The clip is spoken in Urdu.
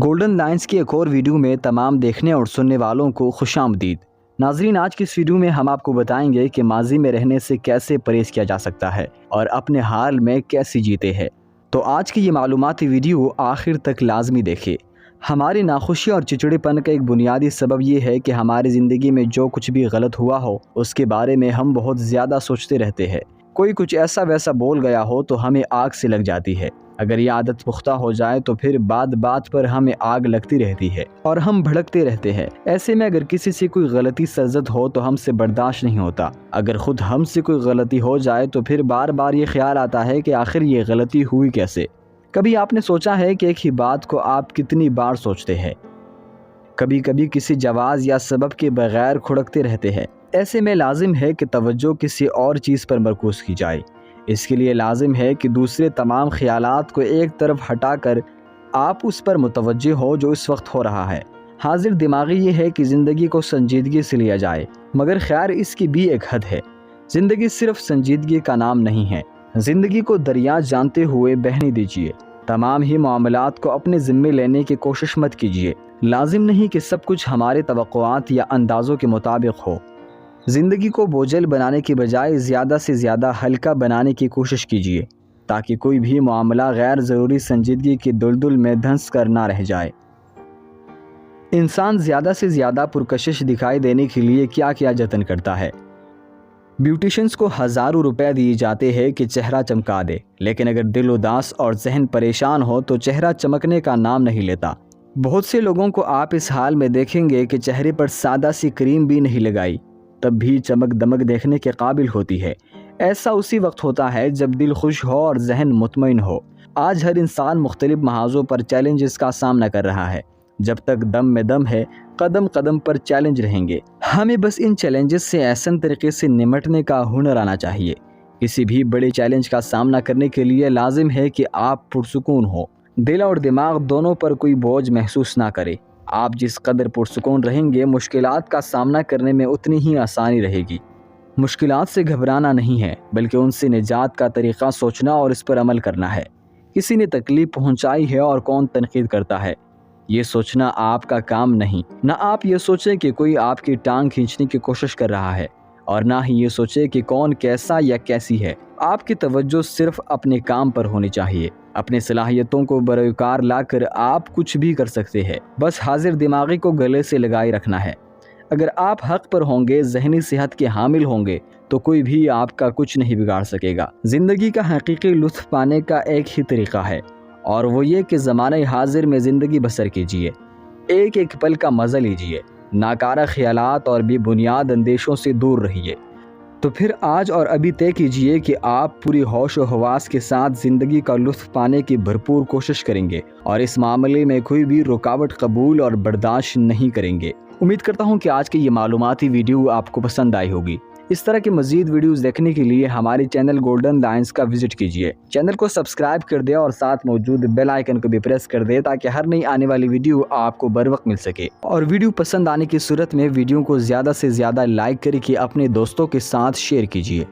گولڈن لائنز کی ایک اور ویڈیو میں تمام دیکھنے اور سننے والوں کو خوش آمدید۔ ناظرین، آج کی اس ویڈیو میں ہم آپ کو بتائیں گے کہ ماضی میں رہنے سے کیسے پرہیز کیا جا سکتا ہے اور اپنے حال میں کیسے جیتے ہیں۔ تو آج کی یہ معلوماتی ویڈیو آخر تک لازمی دیکھیں۔ ہماری ناخوشی اور چڑچڑے پن کا ایک بنیادی سبب یہ ہے کہ ہماری زندگی میں جو کچھ بھی غلط ہوا ہو اس کے بارے میں ہم بہت زیادہ سوچتے رہتے ہیں۔ کوئی کچھ ایسا ویسا بول گیا ہو تو ہمیں آگ سے لگ جاتی ہے۔ اگر یہ عادت پختہ ہو جائے تو پھر بات بات پر ہمیں آگ لگتی رہتی ہے اور ہم بھڑکتے رہتے ہیں۔ ایسے میں اگر کسی سے کوئی غلطی سرزد ہو تو ہم سے برداشت نہیں ہوتا۔ اگر خود ہم سے کوئی غلطی ہو جائے تو پھر بار بار یہ خیال آتا ہے کہ آخر یہ غلطی ہوئی کیسے۔ کبھی آپ نے سوچا ہے کہ ایک ہی بات کو آپ کتنی بار سوچتے ہیں؟ کبھی کبھی کسی جواز یا سبب کے بغیر کھڑکتے رہتے ہیں۔ ایسے میں لازم ہے کہ توجہ کسی اور چیز پر مرکوز کی جائے۔ اس کے لیے لازم ہے کہ دوسرے تمام خیالات کو ایک طرف ہٹا کر آپ اس پر متوجہ ہو جو اس وقت ہو رہا ہے۔ حاضر دماغی یہ ہے کہ زندگی کو سنجیدگی سے لیا جائے، مگر خیر اس کی بھی ایک حد ہے۔ زندگی صرف سنجیدگی کا نام نہیں ہے۔ زندگی کو دریا جانتے ہوئے بہنے دیجیے۔ تمام ہی معاملات کو اپنے ذمے لینے کی کوشش مت کیجیے۔ لازم نہیں کہ سب کچھ ہمارے توقعات یا اندازوں کے مطابق ہو۔ زندگی کو بوجھل بنانے کے بجائے زیادہ سے زیادہ ہلکا بنانے کی کوشش کیجیے تاکہ کوئی بھی معاملہ غیر ضروری سنجیدگی کی دلدل میں دھنس کر نہ رہ جائے۔ انسان زیادہ سے زیادہ پرکشش دکھائی دینے کے لیے کیا جتن کرتا ہے۔ بیوٹیشنز کو ہزاروں روپے دیے جاتے ہیں کہ چہرہ چمکا دے، لیکن اگر دل اداس اور ذہن پریشان ہو تو چہرہ چمکنے کا نام نہیں لیتا۔ بہت سے لوگوں کو آپ اس حال میں دیکھیں گے کہ چہرے پر سادہ سی کریم بھی نہیں لگائی، تب بھی چمک دمک دیکھنے کے قابل ہوتی ہے۔ ایسا اسی وقت ہوتا ہے جب دل خوش ہو اور ذہن مطمئن ہو۔ آج ہر انسان مختلف محاذوں پر چیلنجز کا سامنا کر رہا ہے۔ جب تک دم میں دم ہے، قدم قدم پر چیلنج رہیں گے۔ ہمیں بس ان چیلنجز سے احسن طریقے سے نمٹنے کا ہنر آنا چاہیے۔ کسی بھی بڑے چیلنج کا سامنا کرنے کے لیے لازم ہے کہ آپ پرسکون ہو۔ دل اور دماغ دونوں پر کوئی بوجھ محسوس نہ کرے۔ آپ جس قدر پرسکون رہیں گے، مشکلات کا سامنا کرنے میں اتنی ہی آسانی رہے گی۔ مشکلات سے گھبرانا نہیں ہے، بلکہ ان سے نجات کا طریقہ سوچنا اور اس پر عمل کرنا ہے۔ کسی نے تکلیف پہنچائی ہے اور کون تنقید کرتا ہے، یہ سوچنا آپ کا کام نہیں۔ نہ آپ یہ سوچیں کہ کوئی آپ کی ٹانگ کھینچنے کی کوشش کر رہا ہے، اور نہ ہی یہ سوچیں کہ کون کیسا یا کیسی ہے۔ آپ کی توجہ صرف اپنے کام پر ہونی چاہیے۔ اپنے صلاحیتوں کو بروئے کار لا کر آپ کچھ بھی کر سکتے ہیں، بس حاضر دماغی کو گلے سے لگائے رکھنا ہے۔ اگر آپ حق پر ہوں گے، ذہنی صحت کے حامل ہوں گے، تو کوئی بھی آپ کا کچھ نہیں بگاڑ سکے گا۔ زندگی کا حقیقی لطف پانے کا ایک ہی طریقہ ہے، اور وہ یہ کہ زمانہ حاضر میں زندگی بسر کیجیے۔ ایک ایک پل کا مزہ لیجیے۔ ناکارہ خیالات اور بے بنیاد اندیشوں سے دور رہیے۔ تو پھر آج اور ابھی طے کیجیے کہ آپ پوری ہوش و حواس کے ساتھ زندگی کا لطف پانے کی بھرپور کوشش کریں گے، اور اس معاملے میں کوئی بھی رکاوٹ قبول اور برداشت نہیں کریں گے۔ امید کرتا ہوں کہ آج کی یہ معلوماتی ویڈیو آپ کو پسند آئی ہوگی۔ اس طرح کی مزید ویڈیوز دیکھنے کے لیے ہمارے چینل گولڈن لائنز کا وزٹ کیجیے۔ چینل کو سبسکرائب کر دیں اور ساتھ موجود بیل آئیکن کو بھی پریس کر دیں تاکہ ہر نئی آنے والی ویڈیو آپ کو بر وقت مل سکے۔ اور ویڈیو پسند آنے کی صورت میں ویڈیو کو زیادہ سے زیادہ لائک کریں کہ اپنے دوستوں کے ساتھ شیئر کیجیے۔